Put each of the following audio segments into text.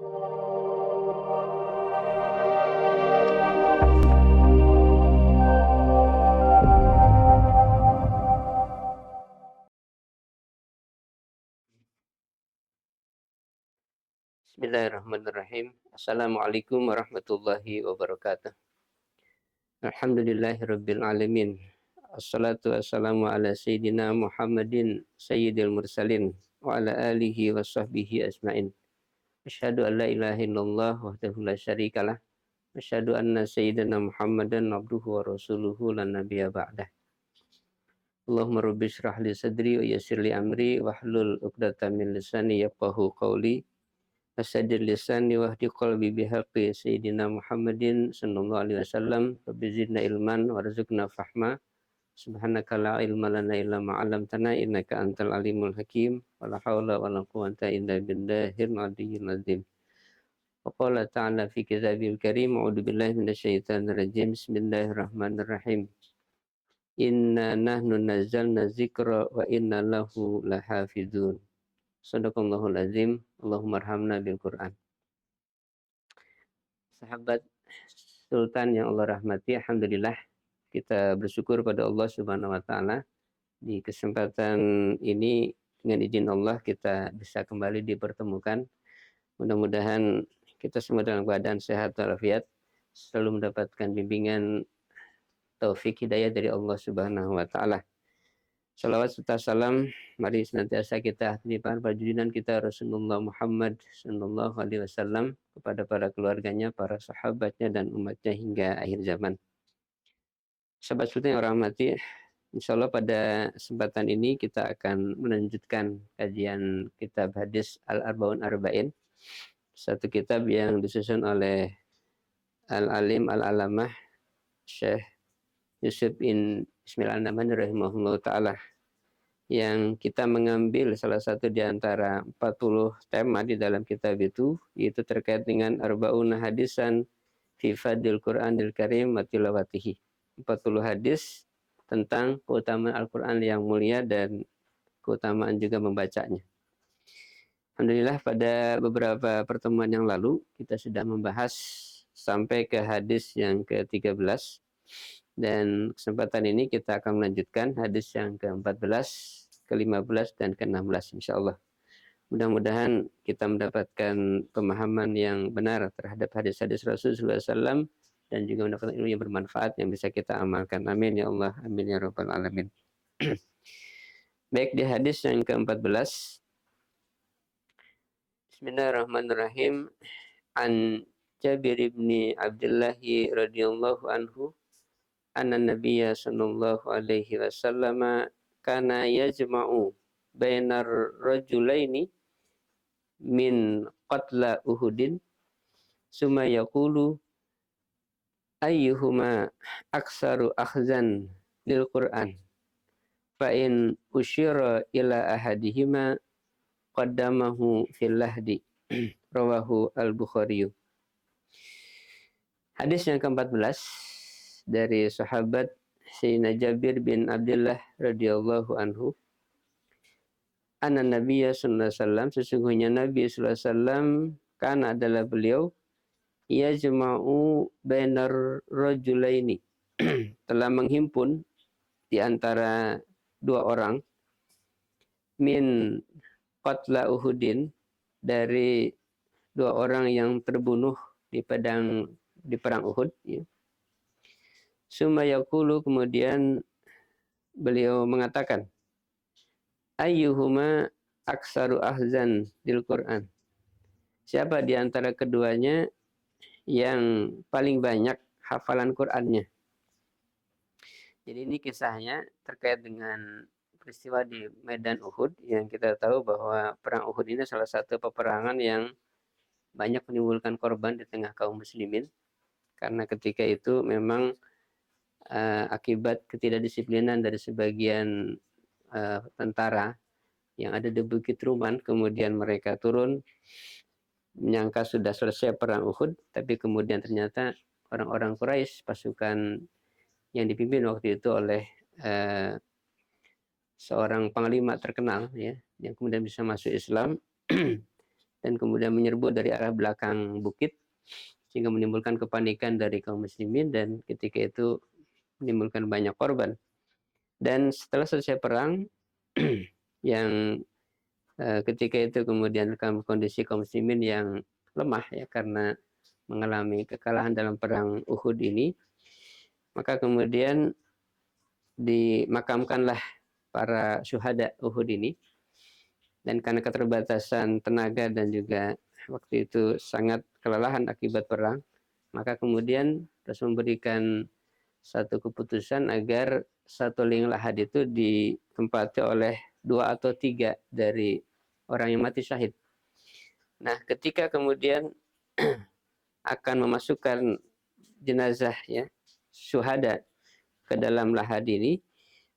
Bismillahirrahmanirrahim. Assalamualaikum warahmatullahi wabarakatuh. Alhamdulillahirabbil alamin. Assalatu wassalamu ala sayyidina Muhammadin sayyidil mursalin wa ala alihi wa sahbihi ajmain. Asyhadu an la ilaha illallah wahdahu la syarikalah. Asyhadu anna sayyidina Muhammadan abduhu wa rasuluhu lan nabiyya ba'dah. Allahumma rabbi shrah li sadri wa yassir li amri wahlul 'uqdatam min lisani yafqahu qawli. Asadir lisani wahdi qalbi bihaqqi Sayyidina Muhammadin sallallahu alaihi wasallam. Rabbi zidna ilman warzuqna fahma. Subhanaka la ilma lana illa ma 'allamtana innaka antal alimul hakim. Wala haula wala quwwata illa billahil aliyyil azim. Wa qala ta'ala fi kitabil karim, a'udzu billahi minasyaitonir rajim. Bismillahirrahmanirrahim. Inna nahnu nazzalna dzikra wa inna lahu lahafizun. Shadaqallahul azim. Allahumma arhamna bil Qur'an. Sahabat Sultan yang Allah rahmati, alhamdulillah kita bersyukur pada Allah Subhanahu wa taala di kesempatan ini dengan izin Allah kita bisa kembali dipertemukan. Mudah-mudahan kita semua dalam keadaan sehat walafiat, selalu mendapatkan bimbingan taufik hidayah dari Allah Subhanahu wa taala. Salawat serta salam mari senantiasa kita limpahkan pada junjungan kita Rasulullah Muhammad sallallahu alaihi wasallam, kepada para keluarganya, para sahabatnya dan umatnya hingga akhir zaman. Sahabat Sultan yang rahmati, insyaallah pada kesempatan ini kita akan melanjutkan kajian kitab hadis Al-Arba'un Arba'in, satu kitab yang disusun oleh Al-Alim Al-Alamah Syekh Yusuf bin Ismail An-Nabhani rahimahullah ta'ala, yang kita mengambil salah satu di antara 40 tema di dalam kitab itu, yaitu terkait dengan arba'una hadisan fi fadil Qur'anil Karim wa tilawatihi. 40 hadis tentang keutamaan Al-Quran yang mulia dan keutamaan juga membacanya. Alhamdulillah pada beberapa pertemuan yang lalu kita sudah membahas sampai ke hadis yang ke-13. Dan kesempatan ini kita akan melanjutkan hadis yang ke-14, ke-15, dan ke-16 insyaAllah. Mudah-mudahan kita mendapatkan pemahaman yang benar terhadap hadis-hadis Rasulullah SAW dan juga mendapatkan ilmu yang bermanfaat yang bisa kita amalkan. Amin ya Allah, amin ya rabbal alamin. Baik, di hadis yang ke-14, Bismillahirrahmanirrahim. An Jabir bin Abdullah radhiyallahu anhu anna Nabiyya sallallahu alaihi wasallam kana yajma'u bainar rajulaini min qatla Uhudin summa yaqulu ayyuhuma aksaru akhzan lil Qur'an fa in usyira ila ahadihima qaddamahu fil lahdi. Rawahu al-Bukhari. Hadis yang ke-14 dari sahabat Sayyidina Jabir bin Abdullah radhiyallahu anhu, anna Nabiyya sallallahu alaihi wasallam, sesungguhnya Nabi sallallahu alaihi wasallam, kan adalah beliau, yajma'u bainar rajulaini, telah menghimpun di antara dua orang, min qatla Uhudin, dari dua orang yang terbunuh di perang Uhud, ya. Summa yaqulu, kemudian beliau mengatakan, ayyuhuma aksaru ahzan lil Qur'an, siapa di antara keduanya yang paling banyak hafalan Qur'annya. Jadi ini kisahnya terkait dengan peristiwa di Medan Uhud, yang kita tahu bahwa perang Uhud ini salah satu peperangan yang banyak menimbulkan korban di tengah kaum muslimin, karena ketika itu memang akibat ketidakdisiplinan dari sebagian tentara yang ada di Bukit Ruman, kemudian mereka turun menyangka sudah selesai perang Uhud, tapi kemudian ternyata orang-orang Quraisy, pasukan yang dipimpin waktu itu oleh seorang panglima terkenal, ya, yang kemudian bisa masuk Islam, dan kemudian menyerbu dari arah belakang bukit sehingga menimbulkan kepanikan dari kaum muslimin dan ketika itu menimbulkan banyak korban. Dan setelah selesai perang yang ketika itu kemudian kondisi kaum muslimin yang lemah ya karena mengalami kekalahan dalam perang Uhud ini, maka kemudian dimakamkanlah para syuhada Uhud ini, dan karena keterbatasan tenaga dan juga waktu itu sangat kelelahan akibat perang, maka kemudian Rasul memberikan satu keputusan agar satu liang lahat itu ditempati oleh 2 atau 3 dari orang yang mati syahid. Nah, ketika kemudian akan memasukkan jenazah ya syuhada ke dalam lahat ini,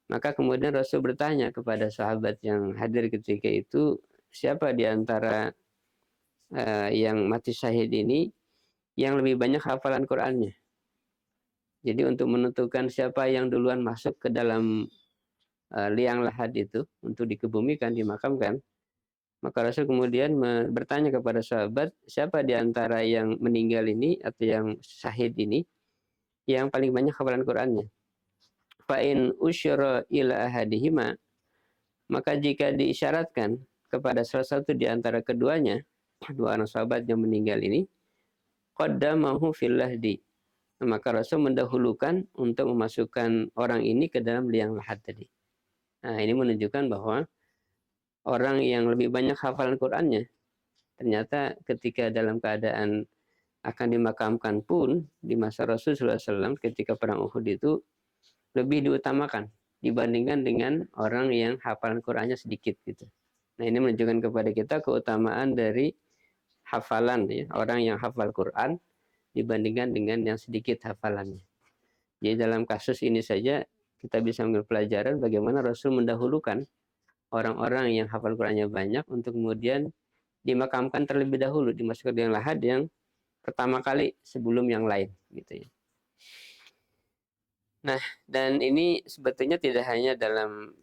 maka kemudian Rasul bertanya kepada sahabat yang hadir ketika itu, siapa di antara yang mati syahid ini yang lebih banyak hafalan Qur'annya. Jadi untuk menentukan siapa yang duluan masuk ke dalam liang lahat itu untuk dikebumikan, dimakamkan, maka Rasul kemudian bertanya kepada sahabat, siapa di antara yang meninggal ini atau yang syahid ini yang paling banyak hafalan Qur'annya. Fa'in usyara ila ahadihima, maka jika diisyaratkan kepada salah satu di antara keduanya, dua orang sahabat yang meninggal ini, qaddamahu fil lahdi, maka Rasul mendahulukan untuk memasukkan orang ini ke dalam liang lahat tadi. Nah, ini menunjukkan bahwa orang yang lebih banyak hafalan Qur'annya, ternyata ketika dalam keadaan akan dimakamkan pun di masa Rasulullah SAW ketika perang Uhud itu lebih diutamakan dibandingkan dengan orang yang hafalan Qur'annya sedikit gitu. Nah, ini menunjukkan kepada kita keutamaan dari hafalan ya, orang yang hafal Quran dibandingkan dengan yang sedikit hafalannya. Jadi dalam kasus ini saja kita bisa mengambil pelajaran bagaimana Rasul mendahulukan orang-orang yang hafal Qur'annya banyak untuk kemudian dimakamkan terlebih dahulu, dimasukkan dengan lahat yang pertama kali sebelum yang lain gitu ya. Nah, dan ini sebetulnya tidak hanya dalam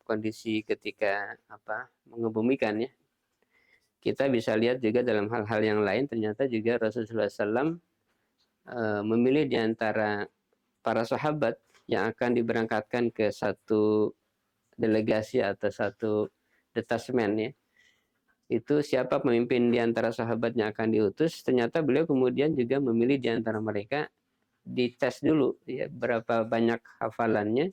kondisi ketika mengebumikan ya. Kita bisa lihat juga dalam hal-hal yang lain, ternyata juga Rasulullah SAW memilih di antara para sahabat yang akan diberangkatkan ke satu delegasi atau satu detasmen ya. Itu siapa pemimpin di antara sahabat yang akan diutus, ternyata beliau kemudian juga memilih di antara mereka, dites dulu ya berapa banyak hafalannya,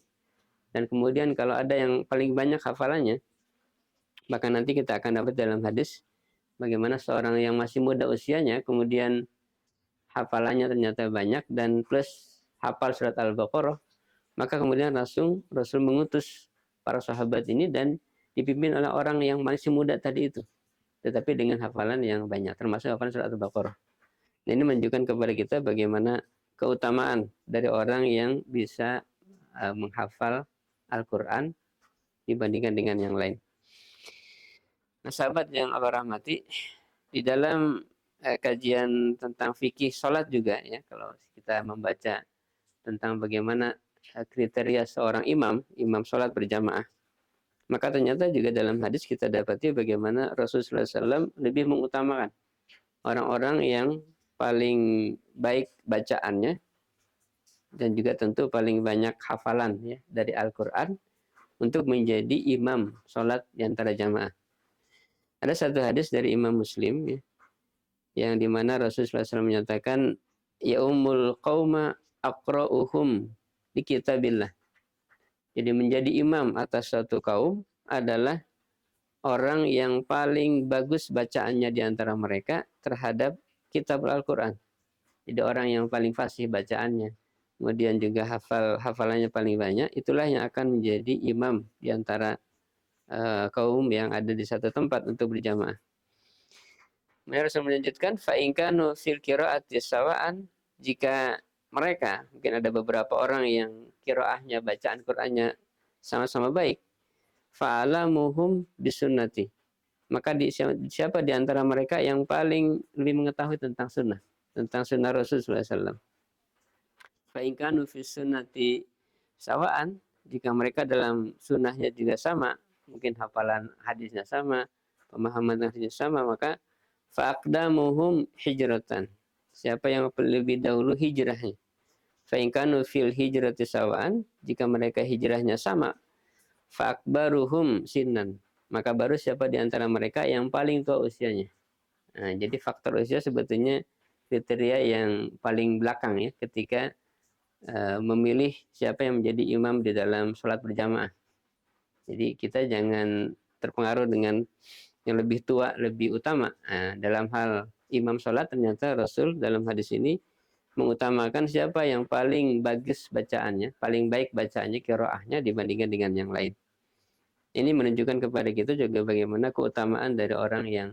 dan kemudian kalau ada yang paling banyak hafalannya, maka nanti kita akan dapat dalam hadis bagaimana seorang yang masih muda usianya kemudian hafalannya ternyata banyak dan plus hafal surat Al-Baqarah, maka kemudian Rasul mengutus para sahabat ini dan dipimpin oleh orang yang masih muda tadi itu, tetapi dengan hafalan yang banyak, termasuk hafalan surat Al-Baqarah. Nah, ini menunjukkan kepada kita bagaimana keutamaan dari orang yang bisa menghafal Al-Quran dibandingkan dengan yang lain. Nah, sahabat yang Allah rahmati, di dalam kajian tentang fikih sholat juga ya, kalau kita membaca tentang bagaimana kriteria seorang imam sholat berjamaah, maka ternyata juga dalam hadis kita dapati bagaimana Rasulullah SAW lebih mengutamakan orang-orang yang paling baik bacaannya dan juga tentu paling banyak hafalan ya dari Al-Quran untuk menjadi imam sholat di antara jamaah. Ada satu hadis dari Imam Muslim ya, yang dimana Rasulullah SAW menyatakan, ya ummul qawma aqra'uhum di kitabillah. Jadi menjadi imam atas suatu kaum adalah orang yang paling bagus bacaannya di antara mereka terhadap kitab Al-Quran. Jadi orang yang paling fasih bacaannya, kemudian juga hafalannya paling banyak, itulah yang akan menjadi imam di antara kaum yang ada di satu tempat untuk berjamaah. Rasul melanjutkan, fa'in kanu fil qiraati sawa'an, jika mereka, mungkin ada beberapa orang yang qiraahnya bacaan Qur'annya sama-sama baik, fa'alamuhum bisunnati, maka siapa di antara mereka yang paling lebih mengetahui tentang sunnah Rasulullah SAW. Fa'in kanu fis sunnati sawa'an, jika mereka dalam sunnahnya juga sama, mungkin hafalan hadisnya sama, pemahaman hadisnya sama, maka Fa'aqdamuhum hijratan. Siapa yang lebih dahulu hijrahnya. Fa'in kanu fil hijrati sawa'an, jika mereka hijrahnya sama, fa'akbaruhum sinan, maka baru siapa di antara mereka yang paling tua usianya. Nah, jadi faktor usia sebetulnya kriteria yang paling belakang ya ketika memilih siapa yang menjadi imam di dalam sholat berjamaah. Jadi kita jangan terpengaruh dengan yang lebih tua, lebih utama. Nah, dalam hal imam sholat ternyata Rasul dalam hadis ini mengutamakan siapa yang paling bagus bacaannya, paling baik bacaannya, qiraahnya dibandingkan dengan yang lain. Ini menunjukkan kepada kita juga bagaimana keutamaan dari orang yang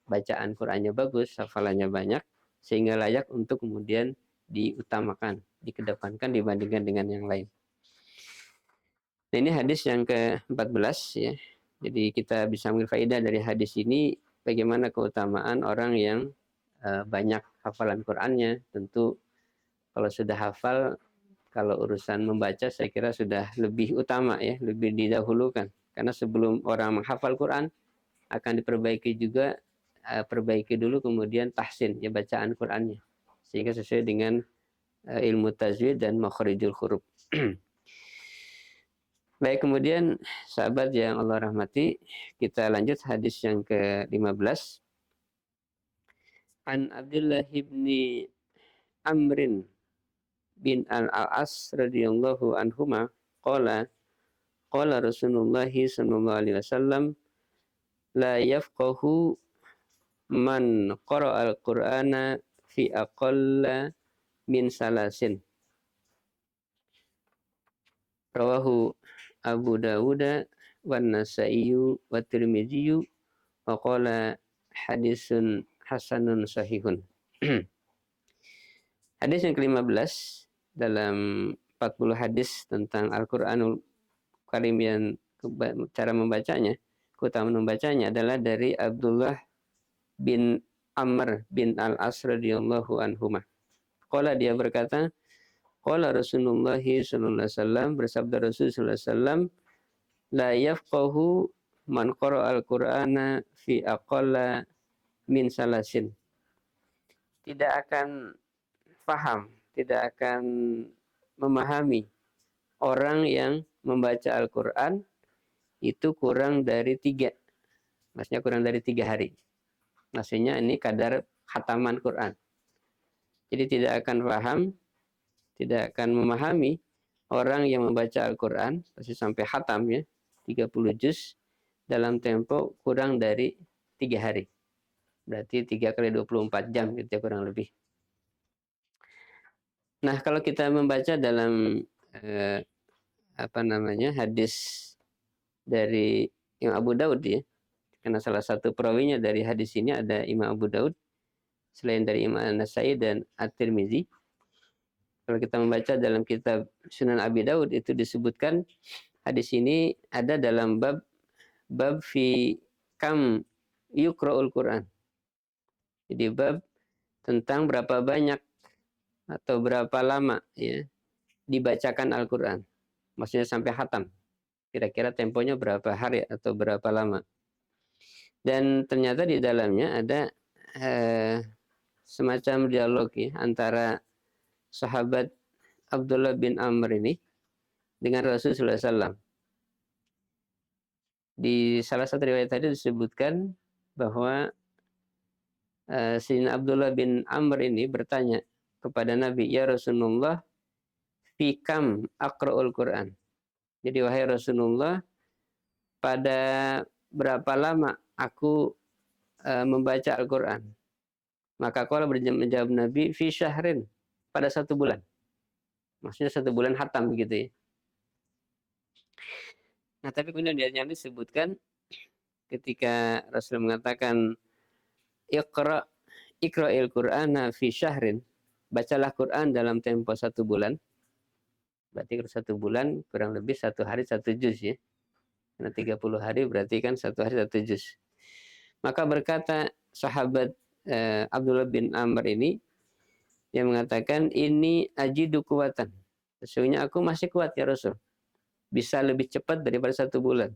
bacaan Qur'annya bagus, hafalannya banyak, sehingga layak untuk kemudian diutamakan, dikedepankan dibandingkan dengan yang lain. Nah, ini hadis yang ke-14 ya. Jadi kita bisa ambil faedah dari hadis ini bagaimana keutamaan orang yang banyak hafalan Qur'annya. Tentu kalau sudah hafal, kalau urusan membaca saya kira sudah lebih utama ya, lebih didahulukan. Karena sebelum orang menghafal Qur'an akan diperbaiki juga, perbaiki dulu kemudian tahsin ya bacaan Qur'annya. Sehingga sesuai dengan ilmu tajwid dan makhrijul huruf. Baik, kemudian sahabat yang Allah rahmati, kita lanjut hadis yang ke-15. An Abdullah ibni Amrin bin Al-As radhiyallahu anhuma qala qala Rasulullah sallallahu alaihi wasallam la yafqahu man qara'al Qur'ana fi aqalla min salasin. Rawahu Abu Dawud wan Nasa'i wa Tirmidzi wa qala hadisun hasanun sahihun. Hadis yang ke-15 dalam 40 hadis tentang Al-Qur'anul Karim yang cara membacanya, keutamaan membacanya adalah dari Abdullah bin Amr bin Al-As radhiyallahu anhuma. Qala, dia berkata, qala Rasulullah sallallahu alaihi wasallam, bersabda Rasul sallallahu alaihi wasallam, la yafqahu man qara'al Qur'ana fi aqalla min salasin. Tidak akan paham, tidak akan memahami orang yang membaca Al-Quran itu kurang dari 3. Maksudnya kurang dari 3 hari. Maksudnya ini kadar khataman Quran. Jadi tidak akan paham, tidak akan memahami orang yang membaca Al-Quran, pasti sampai khatam ya, 30 juz dalam tempo kurang dari 3 hari. Berarti 3 kali 24 jam gitu ya, kurang lebih. Nah, kalau kita membaca dalam hadis dari Imam Abu Daud ya, karena salah satu perawinya dari hadis ini ada Imam Abu Daud, selain dari Imam An-Nasa'i dan At-Tirmidzi. Kalau kita membaca dalam kitab Sunan Abi Daud itu disebutkan hadis ini ada dalam bab fi kam yukra'ul Quran. Jadi bab tentang berapa banyak atau berapa lama ya dibacakan Al-Quran. Maksudnya sampai khatam. Kira-kira temponya berapa hari atau berapa lama. Dan ternyata di dalamnya ada semacam dialog ya, antara sahabat Abdullah bin Amr ini dengan Rasulullah SAW. Di salah satu riwayat tadi disebutkan bahwa Sayyidina Abdullah bin Amr ini bertanya kepada Nabi, ya Rasulullah, fi kam aqra'ul Quran. Jadi wahai Rasulullah, pada berapa lama aku membaca Al-Quran? Maka qala menjawab Nabi, fi syahrin, pada 1 bulan. Maksudnya 1 bulan khatam begitu ya. Nah, tapi kemudian yang disebutkan ketika Rasul mengatakan iqra'il Qur'ana fi syahrin, bacalah Quran dalam tempo 1 bulan. Berarti kalau 1 bulan kurang lebih 1 hari 1 juz ya. Karena 30 hari berarti kan 1 hari 1 juz. Maka berkata sahabat Abdullah bin Amr ini yang mengatakan, ini ajidu kuwatan. Sesungguhnya aku masih kuat ya Rasul. Bisa lebih cepat daripada 1 bulan.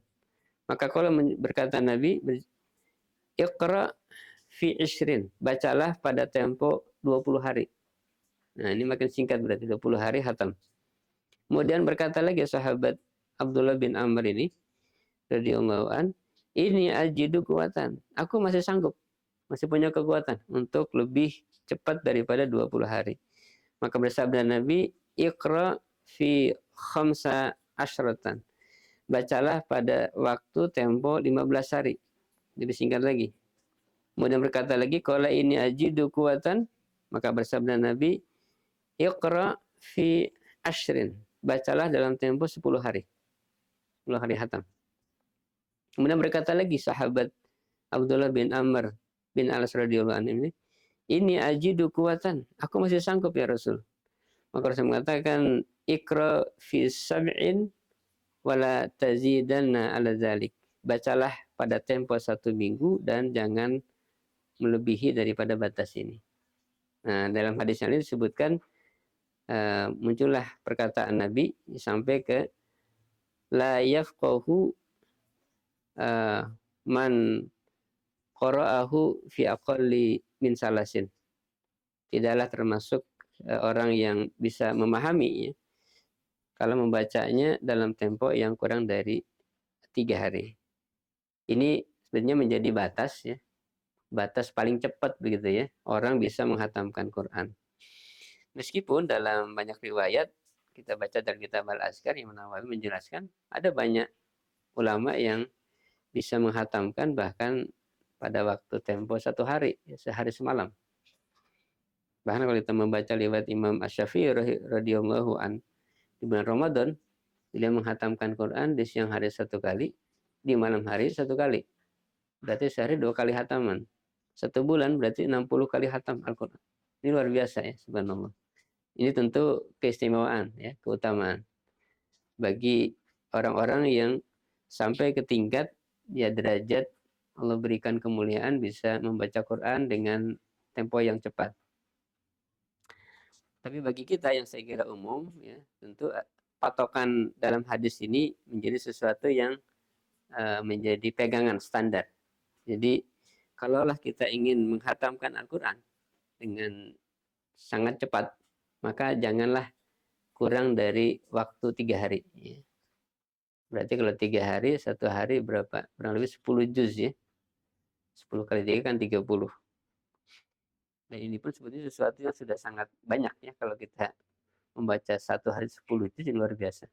Maka kalau berkata Nabi, Iqra fi ishrin, bacalah pada tempo 20 hari. Nah, ini makin singkat berarti 20 hari hatam. Kemudian berkata lagi sahabat Abdullah bin Amr ini radhiyallahu an, ini ajidu kuatan. Aku masih sanggup, masih punya kekuatan untuk lebih cepat daripada 20 hari. Maka bersabda Nabi, Iqra fi khamsa asyratan. Bacalah pada waktu tempo 15 hari. Lebih singkat lagi. Kemudian berkata lagi, qala ini ajidu kuatan, maka bersabda Nabi, Iqra fi ashrin. Bacalah dalam tempo 10 hari. 10 hari hatam. Kemudian berkata lagi sahabat Abdullah bin Amr bin Alas radhiyallahu anhu ini ajidu kuatan. Aku masih sanggup ya Rasul. Maka Rasul mengatakan Iqra fi sab'in wala tazidanna ala zalik. Bacalah pada tempo 1 minggu dan jangan melebihi daripada batas ini. Nah, dalam hadis yang ini disebutkan muncullah perkataan Nabi sampai ke la yafqahu man qara'ahu fi aqalli min salasin. Tidaklah termasuk orang yang bisa memahami ya, kalau membacanya dalam tempo yang kurang dari 3 hari. Ini sebenarnya menjadi batas ya, batas paling cepat begitu ya, orang bisa menghatamkan Quran. Meskipun dalam banyak riwayat kita baca dari kitab Al-Azkar, Imam Nawawi menjelaskan ada banyak ulama yang bisa menghatamkan bahkan pada waktu tempo 1 hari, ya, sehari semalam. Bahkan kalau kita membaca riwayat Imam Asy-Syafi'i radhiyallahu an di bulan Ramadan, dia menghatamkan Quran di siang hari 1 kali, di malam hari 1 kali. Berarti sehari 2 kali hataman. 1 bulan berarti 60 kali hatam Al-Quran. Ini luar biasa ya, subhanallah. Ini tentu keistimewaan ya, keutamaan bagi orang-orang yang sampai ke tingkat ya derajat Allah berikan kemuliaan bisa membaca Quran dengan tempo yang cepat. Tapi bagi kita yang saya kira umum ya, tentu patokan dalam hadis ini menjadi sesuatu yang menjadi pegangan standar. Jadi kalaulah kita ingin menghatamkan Al-Quran dengan sangat cepat, maka janganlah kurang dari waktu 3 hari. Ya. Berarti kalau 3 hari, 1 hari berapa? Kurang lebih 10 juz ya. 10 kali 3 kan 30. Dan ini pun sebetulnya sesuatu yang sudah sangat banyak ya kalau kita membaca 1 hari 10 juz luar biasa.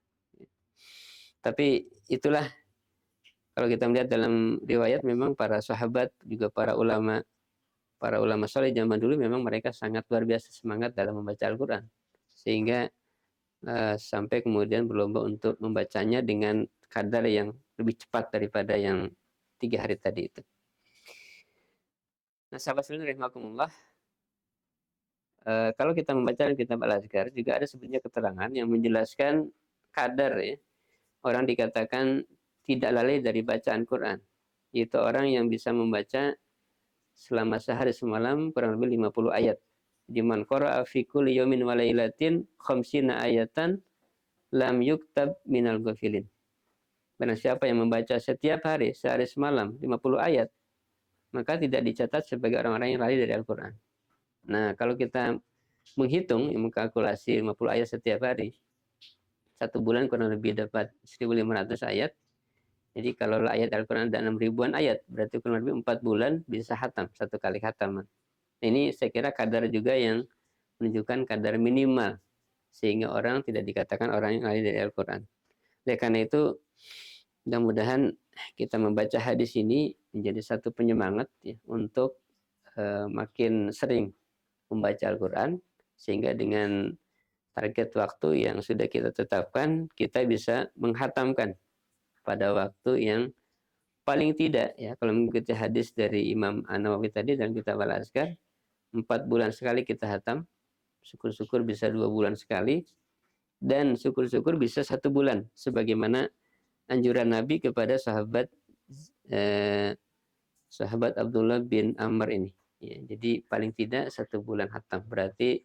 Tapi itulah kalau kita melihat dalam riwayat memang para sahabat juga para ulama soleh zaman dulu memang mereka sangat luar biasa semangat dalam membaca Al-Quran. Sehingga sampai kemudian berlomba untuk membacanya dengan kadar yang lebih cepat daripada yang 3 hari tadi itu. Nah, sahabat sekalian rahimakumullah, kalau kita membaca kitab Al-Azkar juga ada sebenarnya keterangan yang menjelaskan kadar ya, orang dikatakan tidak lalai dari bacaan Quran. Yaitu orang yang bisa membaca selama sehari semalam kurang lebih 50 ayat. Di man qara'a fi kulli yawmin wa lailatin khamsina ayatan lam yuktab minal ghafilin. Barang siapa yang membaca setiap hari sehari semalam 50 ayat, maka tidak dicatat sebagai orang-orang yang lalai dari Al-Quran. Nah, kalau kita menghitung, mengkalkulasi 50 ayat setiap hari, 1 bulan kurang lebih dapat 1.500 ayat. Jadi kalau ayat Al-Quran ada 6.000-an ayat, berarti kurang lebih 4 bulan bisa hatam, 1 kali khataman. Ini saya kira kadar juga yang menunjukkan kadar minimal, sehingga orang tidak dikatakan orang yang lalai dari Al-Quran. Oleh karena itu, mudah-mudahan kita membaca hadis ini menjadi satu penyemangat ya, untuk makin sering membaca Al-Quran, sehingga dengan target waktu yang sudah kita tetapkan, kita bisa menghatamkan pada waktu yang paling tidak ya, kalau mengikuti hadis dari Imam An-Nawawi tadi dan kitab Al-Azkar, 4 bulan sekali kita hatam, syukur-syukur bisa 2 bulan sekali, dan syukur-syukur bisa 1 bulan, sebagaimana anjuran Nabi kepada sahabat Abdullah bin Amr ini. Ya, jadi paling tidak 1 bulan hatam. Berarti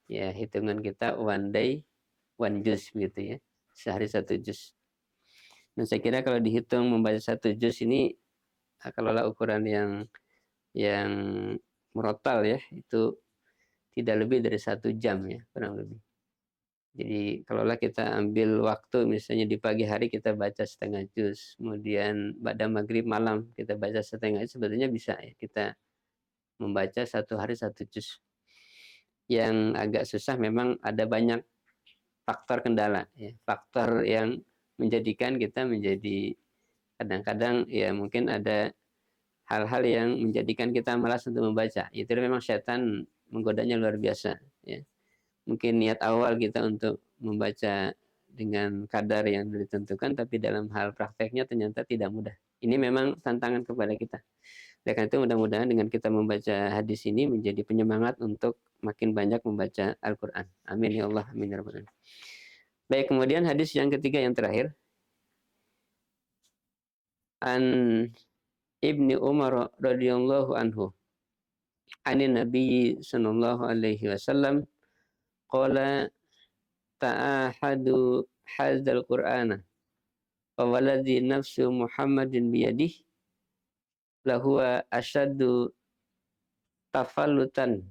ya hitungan kita 1 day 1 juz gitu ya. Sehari 1 juz. Dan saya kira kalau dihitung membaca 1 juz ini kalaulah ukuran yang murotal ya, itu tidak lebih dari 1 jam ya, kurang lebih. Jadi kalaulah kita ambil waktu misalnya di pagi hari kita baca setengah juz, kemudian pada maghrib malam kita baca setengah juz, sebetulnya bisa ya kita membaca 1 hari 1 juz. Yang agak susah memang ada banyak faktor kendala ya, faktor yang menjadikan kita menjadi kadang-kadang ya mungkin ada hal-hal yang menjadikan kita malas untuk membaca. Itu memang setan menggodanya luar biasa ya. Mungkin niat awal kita untuk membaca dengan kadar yang ditentukan, tapi dalam hal prakteknya ternyata tidak mudah. Ini memang tantangan kepada kita. Oleh karena itu mudah-mudahan dengan kita membaca hadis ini menjadi penyemangat untuk makin banyak membaca Al-Quran. Amin ya Allah. Amin ya Rabbal alamin. Baik, kemudian hadis yang ketiga yang terakhir. An Ibni Umar radhiyallahu anhu. Anin Nabi sallallahu alaihi wasallam qala ta'ahadu hadzal Qur'ana wa waladhi nafsu Muhammadin biyadih lahuwa asyaddu tafallutan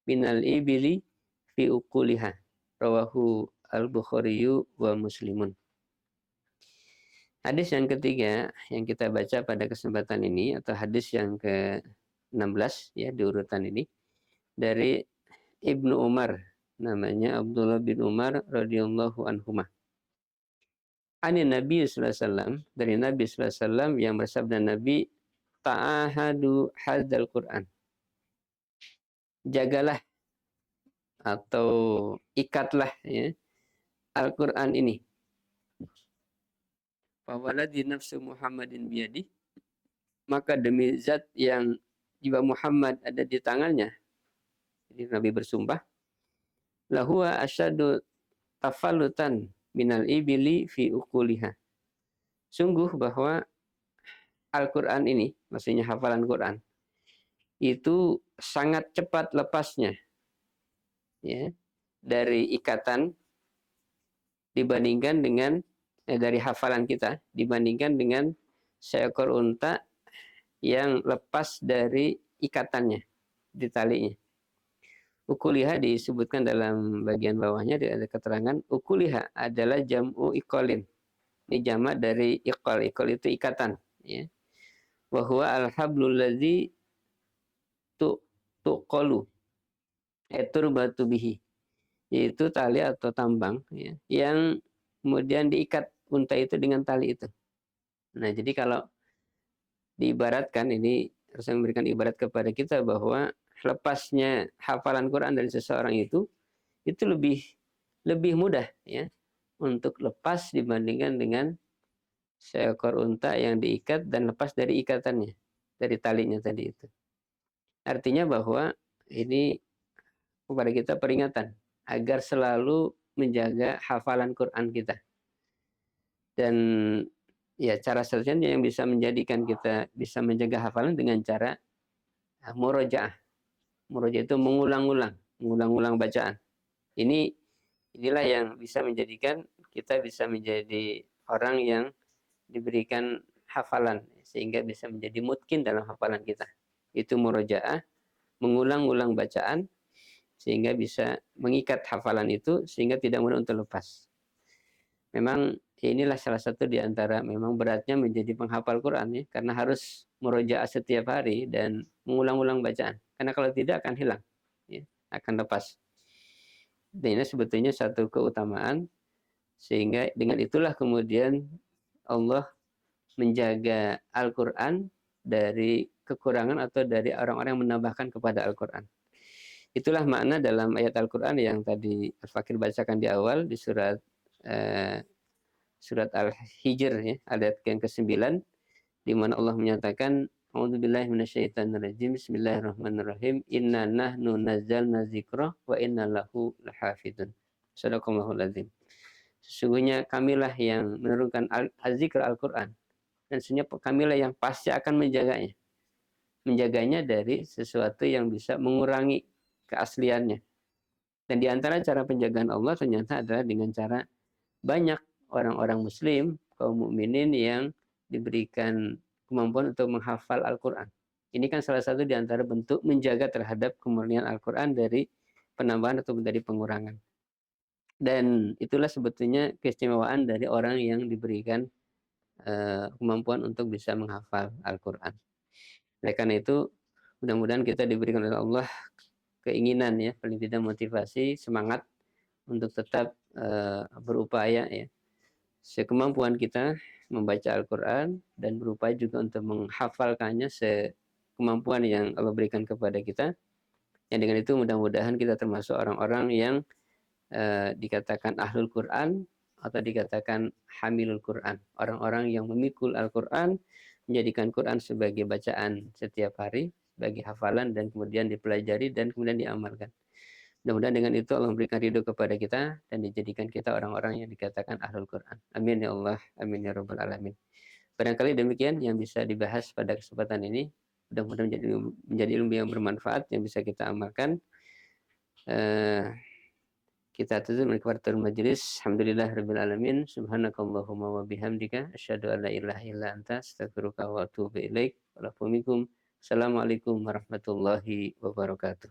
minal ibili fi uquliha rawahu al-Bukhari wa Muslimun. Hadis yang ketiga yang kita baca pada kesempatan ini atau hadis yang ke-16 ya di urutan ini dari Ibnu Umar, namanya Abdullah bin Umar radhiyallahu anhuma. Ani Nabi sallallahu alaihi wasallam, dari Nabi sallallahu alaihi wasallam yang bersabda Nabi, ta'ahadu hadzal Qur'an. Jagalah atau ikatlah ya Al-Qur'an ini. Fawaladhi nafsu Muhammadin biyadi, maka demi zat yang jiwa Muhammad ada di tangannya. Jadi Nabi bersumpah, lahuwa asyadu tafalutan minal ibili fi uquliha. Sungguh bahwa Al-Quran ini, maksudnya hafalan Quran, itu sangat cepat lepasnya ya, dari ikatan dibandingkan dengan dari hafalan kita dibandingkan dengan seekor unta yang lepas dari ikatannya di talinya. Ukuliha disebutkan dalam bagian bawahnya ada keterangan ukuliha adalah jam'u iqalin. Ini jamak dari iqal. Iqal itu ikatan ya. Wa huwa al-hablul ladzi tuqalu turbatu bihi. Yaitu tali atau tambang ya, yang kemudian diikat unta itu dengan tali itu. Nah, jadi kalau diibaratkan ini harus memberikan ibarat kepada kita bahwa lepasnya hafalan Quran dari seseorang itu lebih mudah ya untuk lepas dibandingkan dengan seekor unta yang diikat dan lepas dari ikatannya, dari talinya tadi itu. Artinya bahwa ini kepada kita peringatan agar selalu menjaga hafalan Quran kita. Dan ya cara satunya yang bisa menjadikan kita bisa menjaga hafalan dengan cara murojaah. Murojaah itu mengulang-ulang bacaan. Inilah yang bisa menjadikan kita bisa menjadi orang yang diberikan hafalan sehingga bisa menjadi mutkin dalam hafalan kita. Itu murojaah, mengulang-ulang bacaan sehingga bisa mengikat hafalan itu sehingga tidak mudah untuk lepas. Memang inilah salah satu di antara memang beratnya menjadi penghafal Quran ya, karena harus murojaah setiap hari dan mengulang-ulang bacaan. Karena kalau tidak akan hilang, ya, akan lepas. Dan ini sebetulnya satu keutamaan sehingga dengan itulah kemudian Allah menjaga Al-Quran dari kekurangan atau dari orang-orang yang menambahkan kepada Al-Quran. Itulah makna dalam ayat Al-Quran yang tadi Al-Fakir bacakan di awal di surat Al-Hijr ya, ayat yang ke-9 di mana Allah menyatakan A'udzubillahi minasyaitonirrajim. Bismillahirrahmanirrahim. Inna nahnu nazzalna dzikra wa inna lahu lahafidun. Shadaqallahul azim. Sesungguhnya kamilah yang menurunkan al-zikr Al-Quran dan sesungguhnya kamilah yang pasti akan menjaganya. Menjaganya dari sesuatu yang bisa mengurangi keasliannya. Dan di antara cara penjagaan Allah ternyata adalah dengan cara banyak orang-orang muslim, kaum mukminin yang diberikan kemampuan untuk menghafal Al-Quran. Ini kan salah satu di antara bentuk menjaga terhadap kemurnian Al-Quran dari penambahan atau dari pengurangan. Dan itulah sebetulnya keistimewaan dari orang yang diberikan kemampuan untuk bisa menghafal Al-Quran. Oleh karena itu, mudah-mudahan kita diberikan oleh Allah keinginan ya, paling tidak motivasi, semangat untuk tetap berupaya ya, sekemampuan kita membaca Al-Quran dan berupaya juga untuk menghafalkannya sekemampuan yang Allah berikan kepada kita. Yang dengan itu mudah-mudahan kita termasuk orang-orang yang dikatakan ahlul Quran atau dikatakan hamilul Quran. Orang-orang yang memikul Al-Quran, menjadikan Quran sebagai bacaan setiap hari, sebagai hafalan dan kemudian dipelajari dan kemudian diamalkan. Mudah-mudahan dengan itu Allah memberikan ridho kepada kita dan dijadikan kita orang-orang yang dikatakan ahlul Quran. Amin ya Allah, amin ya rabbal alamin. Barangkali demikian yang bisa dibahas pada kesempatan ini. Mudah-mudahan menjadi ilmu yang bermanfaat yang bisa kita amalkan. Kita tutup dengan kafaratul majelis. Alhamdulillahirabbil alamin. Subhanakallahumma wa bihamdika asyhadu an la ilaha illa anta astaghfiruka wa atubu ilaik. Assalamualaikum warahmatullahi wabarakatuh.